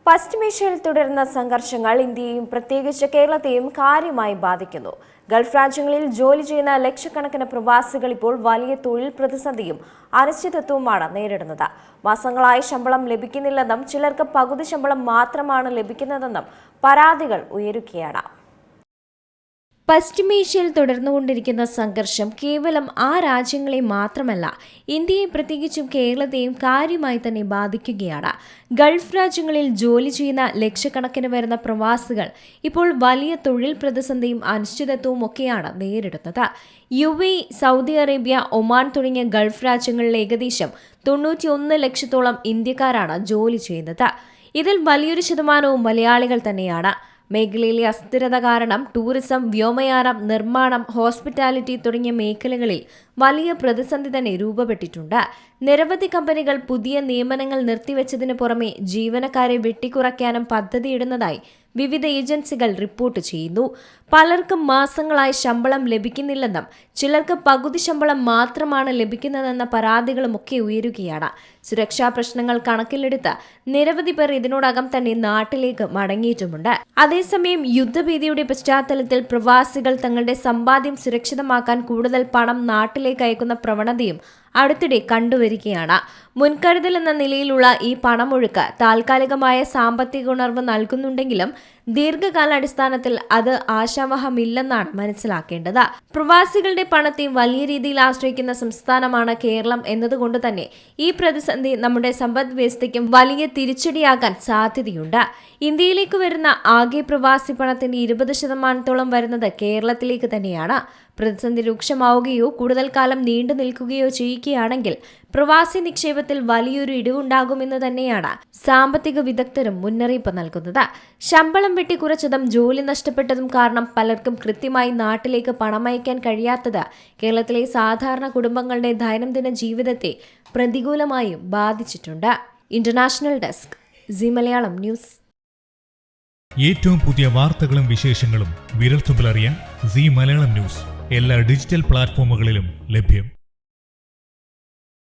പശ്ചിമേഷ്യയിൽ തുടരുന്ന സംഘർഷങ്ങൾ ഇന്ത്യയെയും പ്രത്യേകിച്ച് കേരളത്തെയും കാര്യമായി ബാധിക്കുന്നു. ഗൾഫ് രാജ്യങ്ങളിൽ ജോലി ചെയ്യുന്ന ലക്ഷക്കണക്കിന് പ്രവാസികൾ ഇപ്പോൾ വലിയ തൊഴിൽ പ്രതിസന്ധിയും അനിശ്ചിതത്വവുമാണ് നേരിടുന്നത്. മാസങ്ങളായി ശമ്പളം ലഭിക്കുന്നില്ലെന്നും ചിലർക്ക് പകുതി ശമ്പളം മാത്രമാണ് ലഭിക്കുന്നതെന്നും പരാതികൾ ഉയരുകയാണ്. പശ്ചിമേഷ്യയിൽ തുടർന്നുകൊണ്ടിരിക്കുന്ന സംഘർഷം കേവലം ആ രാജ്യങ്ങളെ മാത്രമല്ല, ഇന്ത്യയെ പ്രത്യേകിച്ചും കേരളത്തെയും കാര്യമായി തന്നെ ബാധിക്കുകയാണ്. ഗൾഫ് രാജ്യങ്ങളിൽ ജോലി ചെയ്യുന്ന ലക്ഷക്കണക്കിന് വരുന്ന പ്രവാസികൾ ഇപ്പോൾ വലിയ തൊഴിൽ പ്രതിസന്ധിയും അനിശ്ചിതത്വവും ഒക്കെയാണ് നേരിടുന്നത്. UAE, സൗദി അറേബ്യ, ഒമാൻ തുടങ്ങിയ ഗൾഫ് രാജ്യങ്ങളിൽ ഏകദേശം 91 ലക്ഷത്തോളം ഇന്ത്യക്കാരാണ് ജോലി ചെയ്യുന്നത്. ഇതിൽ വലിയൊരു ശതമാനവും മലയാളികൾ തന്നെയാണ്. മേഖലയിലെ അസ്ഥിരത കാരണം ടൂറിസം, വ്യോമയാനം, നിർമ്മാണം, ഹോസ്പിറ്റാലിറ്റി തുടങ്ങിയ മേഖലകളിൽ വലിയ പ്രതിസന്ധി തന്നെ രൂപപ്പെട്ടിട്ടുണ്ട്. നിരവധി കമ്പനികൾ പുതിയ നിയമനങ്ങൾ നിർത്തിവെച്ചതിന് പുറമെ ജീവനക്കാരെ വെട്ടിക്കുറയ്ക്കാനും പദ്ധതിയിടുന്നതായി വിവിധ ഏജൻസികൾ റിപ്പോർട്ട് ചെയ്യുന്നു. പലർക്കും മാസങ്ങളായി ശമ്പളം ലഭിക്കുന്നില്ലെന്നും ചിലർക്ക് പകുതി ശമ്പളം മാത്രമാണ് ലഭിക്കുന്നതെന്ന പരാതികളുമൊക്കെ ഉയരുകയാണ്. സുരക്ഷാ പ്രശ്നങ്ങൾ കണക്കിലെടുത്ത് നിരവധി പേർ ഇതിനോടകം തന്നെ നാട്ടിലേക്ക് മടങ്ങിയിട്ടുമുണ്ട്. അതേസമയം യുദ്ധഭീതിയുടെ പശ്ചാത്തലത്തിൽ പ്രവാസികൾ തങ്ങളുടെ സമ്പാദ്യം സുരക്ഷിതമാക്കാൻ കൂടുതൽ പണം നാട്ടിലേക്ക് അയക്കുന്ന പ്രവണതയും അടുത്തിടെ കണ്ടുവരികയാണ്. മുൻകരുതൽ എന്ന നിലയിലുള്ള ഈ പണമൊഴുക്ക് താൽക്കാലികമായ സാമ്പത്തിക ഉണർവ് നൽകുന്നുണ്ടെങ്കിലും ദീർഘകാലാടിസ്ഥാനത്തിൽ അത് ആശാവഹമില്ലെന്നാണ് മനസ്സിലാക്കേണ്ടത്. പ്രവാസികളുടെ പണത്തെ വലിയ രീതിയിൽ ആശ്രയിക്കുന്ന സംസ്ഥാനമാണ് കേരളം എന്നതുകൊണ്ട് തന്നെ ഈ പ്രതിസന്ധി നമ്മുടെ സമ്പദ് വ്യവസ്ഥയ്ക്കും വലിയ തിരിച്ചടിയാകാൻ സാധ്യതയുണ്ട്. ഇന്ത്യയിലേക്ക് വരുന്ന ആകെ പ്രവാസി പണത്തിന്റെ 20% വരുന്നത് കേരളത്തിലേക്ക് തന്നെയാണ്. പ്രതിസന്ധി രൂക്ഷമാവുകയോ കൂടുതൽ കാലം നീണ്ടു നിൽക്കുകയോ ചെയ്യുകയാണെങ്കിൽ പ്രവാസി നിക്ഷേപത്തിൽ വലിയൊരു ഇടിവുണ്ടാകുമെന്ന് തന്നെയാണ് സാമ്പത്തിക വിദഗ്ധരും മുന്നറിയിപ്പ് നൽകുന്നത്. ശമ്പളം വെട്ടിക്കുറച്ചതും ജോലി നഷ്ടപ്പെട്ടതും കാരണം പലർക്കും കൃത്യമായി നാട്ടിലേക്ക് പണമയക്കാൻ കഴിയാത്തത് കേരളത്തിലെ സാധാരണ കുടുംബങ്ങളുടെ ദൈനംദിന ജീവിതത്തെ പ്രതികൂലമായും ബാധിച്ചിട്ടുണ്ട്. International desk, Zee Malayalam news. ഏറ്റവും പുതിയ വാർത്തകളും വിശേഷങ്ങളും വിരൽത്തുമ്പിലറിയാൻ സീ മലയാളം ന്യൂസ് എല്ലാ ഡിജിറ്റൽ പ്ലാറ്റ്ഫോമുകളിലും ലഭ്യം.